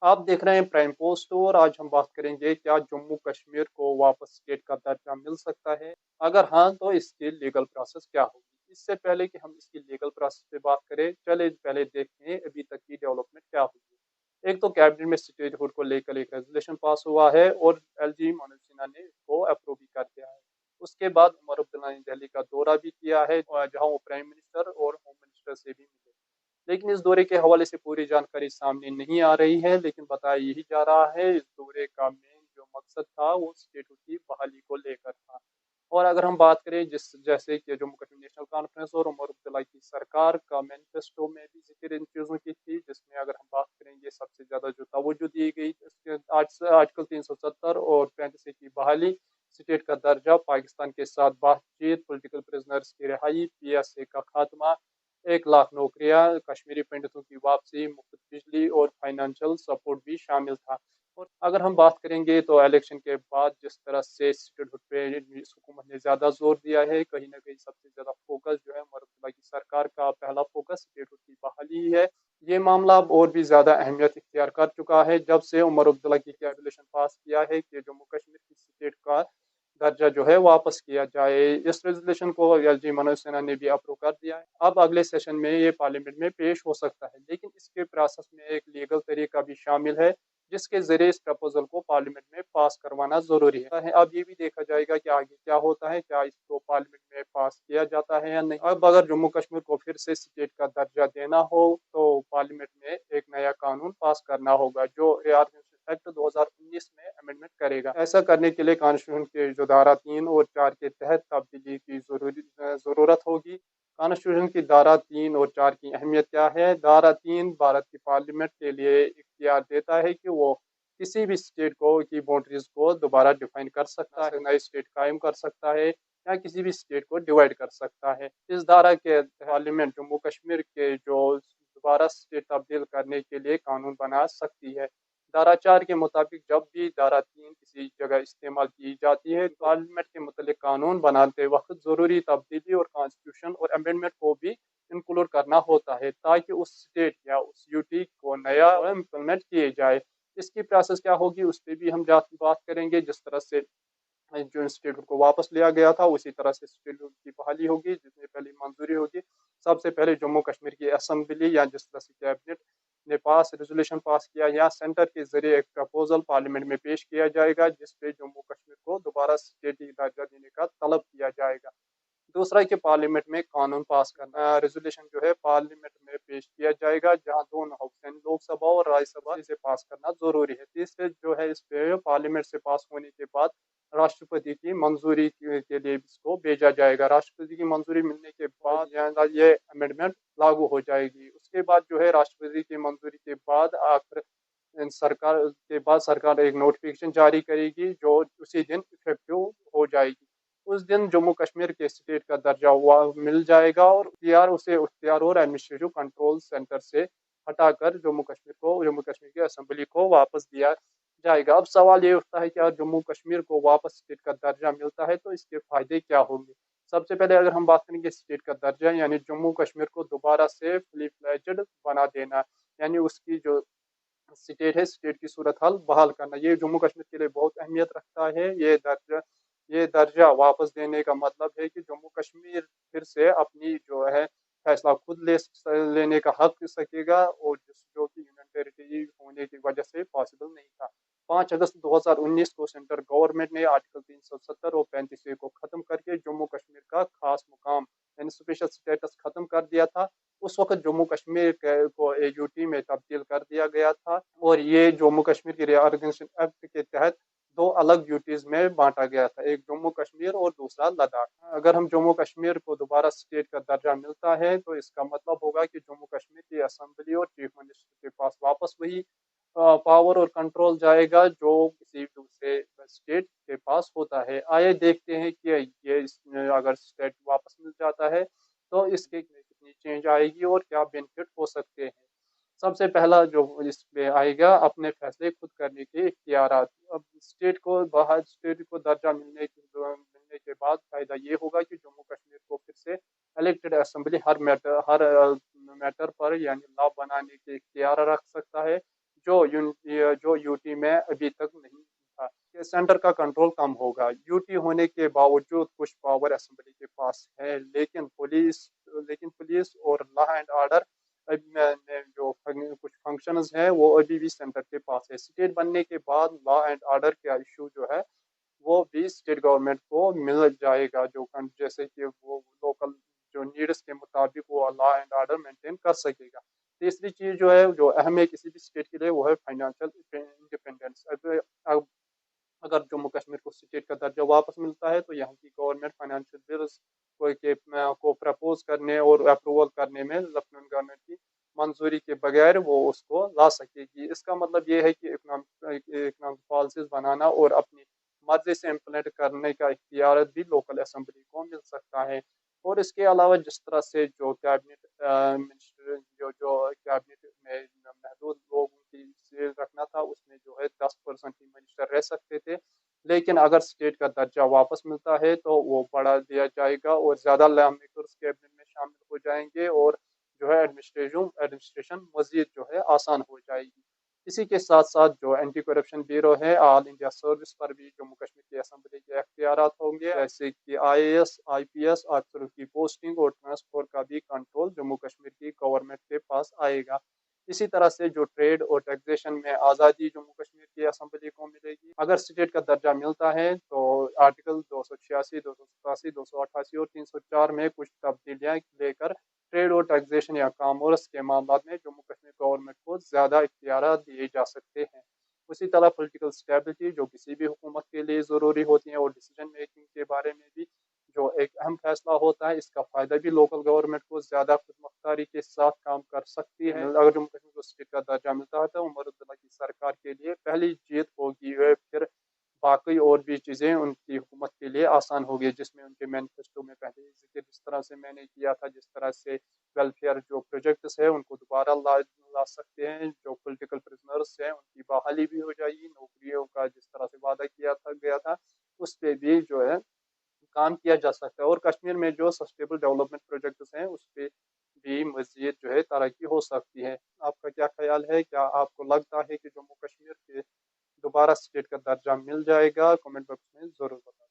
आप देख रहे हैं प्राइम पोस्ट और आज हम बात करेंगे क्या जम्मू कश्मीर को वापस स्टेट का दर्जा मिल सकता है। अगर हाँ तो इसकी लीगल प्रोसेस क्या होगी। इससे पहले कि हम इसकी लीगल प्रोसेस पे बात करें, चले पहले देखते हैं अभी तक की डेवलपमेंट क्या हुई। एक तो कैबिनेट में स्टेटहुड को लेकर एक रेजोल्यूशन पास हुआ है और एलजी मनोज सिन्हा ने इसको अप्रूव भी कर दिया है। उसके बाद उमर अब्दुल्ला ने दिल्ली का दौरा भी किया है जहां वो प्राइम मिनिस्टर और होम मिनिस्टर से भी मिले। लेकिन इस दौरे के हवाले से पूरी जानकारी सामने नहीं आ रही है, लेकिन बताया यही जा रहा है इस दौरे का मेन जो मकसद था वो स्टेटहुड की बहाली को लेकर था। और अगर हम बात करें जिस जैसे कि जम्मू कश्मीर नेशनल कॉन्फ्रेंस और उमर अब्दुल्ला की सरकार का मैनिफेस्टो में भी जिक्र इन चीज़ों की थी, जिसमें अगर हम बात करेंगे सबसे ज़्यादा जो तवज्जो दी गई इसके आर्टिकल 370 और 35 की बहाली, स्टेट का दर्जा, पाकिस्तान के साथ बातचीत, पॉलिटिकल प्रिजनर्स की रिहाई, पीएसए का खात्मा, 1 लाख नौकरियां, कश्मीरी पंडितों की वापसी, मुफ्त बिजली और फाइनेंशियल सपोर्ट भी शामिल था। और अगर हम बात करेंगे तो इलेक्शन के बाद जिस तरह से स्टेटहुड पे इस हुकूमत ने ज़्यादा जोर दिया है, कहीं ना कहीं सबसे ज़्यादा फोकस जो है उमर अब्दुल्ला की सरकार का पहला फोकस स्टेटहुड की बहाली ही है। ये मामला अब और भी ज़्यादा अहमियत इख्तियार कर चुका है जब से उमर अब्दुल्ला की रेजोल्यूशन पास किया है कि जम्मू कश्मीर की स्टेट का दर्जा जो है वापस किया जाए। इस रेजोल्यूशन को एलजी मनोज सिन्हा ने भी अप्रूव कर दिया है। अब अगले सेशन में ये पार्लियामेंट में पेश हो सकता है, लेकिन इसके प्रोसेस में एक लीगल तरीका भी शामिल है जिसके जरिए इस प्रपोजल को पार्लियामेंट में पास करवाना जरूरी है। अब ये भी देखा जाएगा कि आगे क्या होता है, क्या इसको पार्लियामेंट में पास किया जाता है या नहीं। अब अगर जम्मू कश्मीर को फिर से स्टेट का दर्जा देना हो तो पार्लियामेंट में एक नया कानून पास करना होगा जो रीऑर्गेनाइजेशन एक्ट 2019 में अमेंडमेंट करेगा। ऐसा करने के लिए कॉन्स्टिट्यूशन के जो धारा 3 और 4 के तहत तब्दीली की जरूरत होगी। कॉन्स्टिट्यूशन की धारा 3 और 4 की अहमियत क्या है। धारा 3 भारत की पार्लियामेंट के लिए इख्तियार देता है कि वो किसी भी स्टेट को की बाउंड्रीज को दोबारा डिफाइन कर सकता है, नई स्टेट कायम कर सकता है या किसी भी स्टेट को डिवाइड कर सकता है। इस धारा के पार्लियामेंट जम्मू कश्मीर के जो दोबारा स्टेट तब्दील करने के लिए कानून बना सकती है। धारा 4 के मुताबिक जब भी धारा 3 किसी जगह इस्तेमाल की जाती है, पार्लियामेंट के मुतल्लिक कानून बनाते वक्त ज़रूरी तब्दीली और कॉन्स्टिट्यूशन और अमेंडमेंट को भी इंक्लूड करना होता है ताकि उस स्टेट या उस यूटी को नया इम्प्लीमेंट किए जाए। इसकी प्रोसेस क्या होगी उस पर भी हम बात करेंगे। जिस तरह से जो इंस्टीट्यूट को वापस लिया गया था उसी तरह से इंस्टीट्यूट की बहाली होगी जिसमें पहली मंजूरी होगी। सबसे पहले जम्मू कश्मीर की असेंबली या जिस तरह से कैबिनेट ने पास रेजोल्यूशन पास किया या सेंटर के जरिए एक प्रपोजल पार्लियामेंट में पेश किया जाएगा जिस पे जम्मू कश्मीर को दोबारा स्टेट दर्जा देने का तलब किया जाएगा। दूसरा है कि पार्लियामेंट में कानून पास करना, रेजोल्यूशन जो है पार्लियामेंट में पेश किया जाएगा जहां दोनों हाउस यानी लोकसभा और राज्यसभा इसे पास करना जरूरी है। तीसरे जो है इस पे पार्लियामेंट से पास होने के बाद राष्ट्रपति की मंजूरी के लिए इसको भेजा जाएगा। राष्ट्रपति की मंजूरी मिलने के बाद ये अमेंडमेंट लागू हो जाएगी। उसके बाद जो है राष्ट्रपति की मंजूरी के बाद आखिर सरकार एक नोटिफिकेशन जारी करेगी जो उसी दिन इफेक्टिव हो जाएगी। उस दिन जम्मू कश्मीर के स्टेट का दर्जा हुआ मिल जाएगा और उख्तियार और एडमिनिस्ट्रेटिव कंट्रोल सेंटर से हटाकर जम्मू कश्मीर की असेंबली को वापस दिया जाएगा। अब सवाल ये उठता है कि अगर जम्मू कश्मीर को वापस स्टेट का दर्जा मिलता है तो इसके फायदे क्या होंगे। सबसे पहले अगर हम बात करेंगे स्टेट का दर्जा यानी जम्मू कश्मीर को दोबारा से फुली फ्लेज्ड बना देना, यानी उसकी जो स्टेट है स्टेट की सूरत हाल बहाल करना, ये जम्मू कश्मीर के लिए बहुत अहमियत रखता है। ये दर्जा वापस देने का मतलब है कि जम्मू कश्मीर फिर से अपनी जो है फैसला खुद लेने का हक सकेगा और जो कि यूनियन टेरिटरी होने की वजह से पॉसिबल नहीं था। 5 अगस्त 2019 को सेंट्रल गवर्नमेंट ने आर्टिकल 370 और 35 को खत्म करके जम्मू कश्मीर का खास मुकाम यानी स्पेशल स्टेटस खत्म कर दिया था। उस वक्त जम्मू कश्मीर को एयूटी में तब्दील कर दिया गया था और ये जम्मू कश्मीर के रिऑर्गेनाइजेशन एक्ट के तहत दो अलग यूटीज में बांटा गया था, एक जम्मू कश्मीर और दूसरा लद्दाख। अगर हम जम्मू कश्मीर को दोबारा स्टेट का दर्जा मिलता है तो इसका मतलब होगा कि जम्मू कश्मीर की असेंबली और चीफ मिनिस्टर के पास वापस वही पावर और कंट्रोल जाएगा जो किसी दूसरे स्टेट के पास होता है। आइए देखते हैं कि अगर स्टेट वापस मिल जाता है तो इसके कितनी चेंज आएगी और क्या बेनिफिट हो सकते हैं। सबसे पहला जो इसमें आएगा अपने फैसले खुद करने के इख्तियारात। अब स्टेट को दर्जा मिलने के बाद फायदा ये होगा कि जम्मू कश्मीर को फिर से इलेक्टेड असेंबली हर मैटर पर यानी लॉ बनाने के इख्तियार रख सकता है जो यूटी में अभी तक नहीं था। कि सेंटर का कंट्रोल कम होगा। यूटी होने के बावजूद कुछ पावर असेंबली के पास है, लेकिन पुलिस और लॉ एंड ऑर्डर में जो कुछ फंक्शंस हैं वो अभी भी सेंटर के पास है। स्टेट बनने के बाद लॉ एंड ऑर्डर का इशू जो है वो भी स्टेट गवर्नमेंट को मिल जाएगा, जैसे कि वो लोकल जो नीड्स के मुताबिक वो लॉ एंड ऑर्डर मेंटेन कर सकेगा। तीसरी चीज़ जो है जो अहम है किसी भी स्टेट के लिए वो है फाइनेंशियल इंडिपेंडेंस। अगर जम्मू कश्मीर को स्टेट का दर्जा वापस मिलता है तो यहाँ की गवर्नमेंट फाइनेंशियल बिल्स को प्रपोज करने और अप्रूवल करने में लेफ्टिनेंट गवर्नमेंट की मंजूरी के बगैर वो उसको ला सकेगी। इसका मतलब ये है कि इकोनॉमिक पॉलिसीज बनाना और अपनी मर्जी से इम्प्लीमेंट करने का इख्तियार भी लोकल असेंबली को मिल सकता है। और इसके अलावा जिस तरह से जो कैबिनेट मिनिस्टर जो कैबिनेट में महदूद लोगों की सीट रखना था उसमें जो है 10% ही मिनिस्टर रह सकते थे, लेकिन अगर स्टेट का दर्जा वापस मिलता है तो वो बढ़ा दिया जाएगा और ज़्यादा लॉ मेकर्स कैबिनेट में शामिल हो जाएंगे और जो है एडमिनिस्ट्रेशन मजीद जो है आसान हो जाएगी। इसी के साथ साथ जो एंटी करप्शन ब्यूरो है ऑल इंडिया सर्विस पर भी जम्मू कश्मीर की असेंबली के अख्तियारात होंगे, जैसे कि आईएएस आईपीएस अफसरों की पोस्टिंग और ट्रांसफर का भी कंट्रोल जम्मू कश्मीर की गवर्नमेंट के पास आएगा। इसी तरह से जो ट्रेड और टैक्सेशन में आज़ादी जम्मू कश्मीर की असेंबली को मिलेगी। अगर स्टेट का दर्जा मिलता है तो आर्टिकल 286, 287, 288 और 304 में कुछ तब्दीलियां लेकर ट्रेड और टैक्सेशन या कॉमर्स के मामलों में जम्मू कश्मीर गवर्नमेंट को ज़्यादा इख्तियार दिए जा सकते हैं। उसी तरह पॉलिटिकल स्टेबिलिटी जो किसी भी हुकूमत के लिए ज़रूरी होती है और डिसीजन मेकिंग के बारे में भी जो एक अहम फैसला होता है, इसका फ़ायदा भी लोकल गवर्नमेंट को ज़्यादा खुद मुख्तारी के साथ काम कर सकती है। अगर जम्मू कश्मीर को स्टेट का दर्जा मिलता है तो उमर अब्दुल्ला की सरकार के लिए पहली जीत होगी। वे फिर बाकी और भी चीज़ें उनकी हुकूमत के लिए आसान होगी, जिसमें उनके मैनिफेस्टो में पहले ही जिक्र जिस तरह से मैंने किया था, जिस तरह से वेलफेयर जो प्रोजेक्ट्स है उनको दोबारा ला सकते हैं, जो पॉलिटिकल प्रिजनर्स हैं उनकी बहाली भी हो जाएगी, नौकरियों का जिस तरह से वादा किया था गया था उस पर भी जो है काम किया जा सकता है। और कश्मीर में जो सस्टेनेबल डेवलपमेंट प्रोजेक्ट्स हैं उस पर भी मजीद जो है तरक्की हो सकती है। आपका क्या ख्याल है? क्या आपको लगता है कि जम्मू कश्मीर के दोबारा स्टेट का दर्जा मिल जाएगा? कमेंट बॉक्स में ज़रूर बताएं।